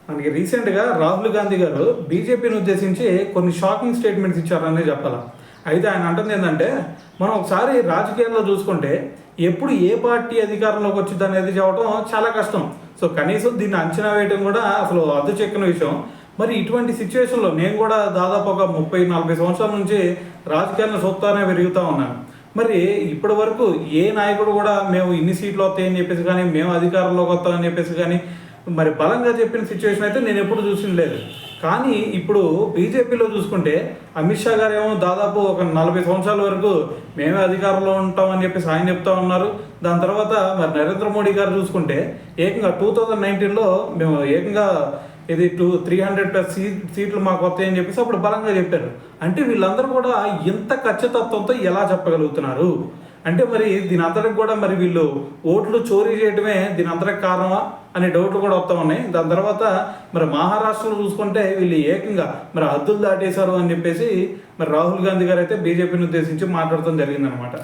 మనకి రీసెంట్గా రాహుల్ గాంధీ గారు బీజేపీని ఉద్దేశించి కొన్ని షాకింగ్ స్టేట్మెంట్స్ ఇచ్చారనే చెప్పాలి. అయితే ఆయన అంటుంది ఏంటంటే, మనం ఒకసారి రాజకీయాల్లో చూసుకుంటే ఎప్పుడు ఏ పార్టీ అధికారంలోకి వచ్చింది అనేది చెప్పడం చాలా కష్టం. సో కనీసం దీన్ని అంచనా వేయడం కూడా అసలు అద్దు చెక్కిన విషయం. మరి ఇటువంటి సిచ్యువేషన్లో నేను కూడా దాదాపు ఒక 30-40 సంవత్సరాల నుంచి రాజకీయాలను చూస్తానే పెరుగుతూ ఉన్నాను. మరి ఇప్పటి వరకు ఏ నాయకుడు కూడా మేము ఇన్ని సీట్లు వస్తాయని చెప్పేసి కానీ, మేము అధికారంలోకి వస్తామని చెప్పేసి కానీ మరి బలంగా చెప్పిన సిచ్యువేషన్ అయితే నేను ఎప్పుడు చూసింది లేదు. కానీ ఇప్పుడు బీజేపీలో చూసుకుంటే అమిత్ షా గారు ఏమో దాదాపు ఒక 40 సంవత్సరాల వరకు మేమే అధికారంలో ఉంటామని చెప్పేసి ఆయన చెప్తా ఉన్నారు. దాని తర్వాత మరి నరేంద్ర మోడీ గారు చూసుకుంటే ఏకంగా 2019లో మేము ఏకంగా ఇది 300+ సీట్లు మాకు వస్తాయని చెప్పేసి అప్పుడు బలంగా చెప్పారు. అంటే వీళ్ళందరూ కూడా ఇంత ఖచ్చితత్వంతో ఎలా చెప్పగలుగుతున్నారు అంటే మరి దీని అంతటికి కూడా మరి వీళ్ళు ఓట్లు చోరీ చేయడమే దీని అంతటికి కారణమా అనే డౌట్లు కూడా వస్తూ ఉన్నాయి. దాని తర్వాత మరి మహారాష్ట్రలో చూసుకుంటే వీళ్ళు ఏకంగా మరి హద్దులు దాటేశారు అని చెప్పేసి మరి రాహుల్ గాంధీ గారు అయితే బీజేపీని ఉద్దేశించి మాట్లాడటం జరిగిందనమాట.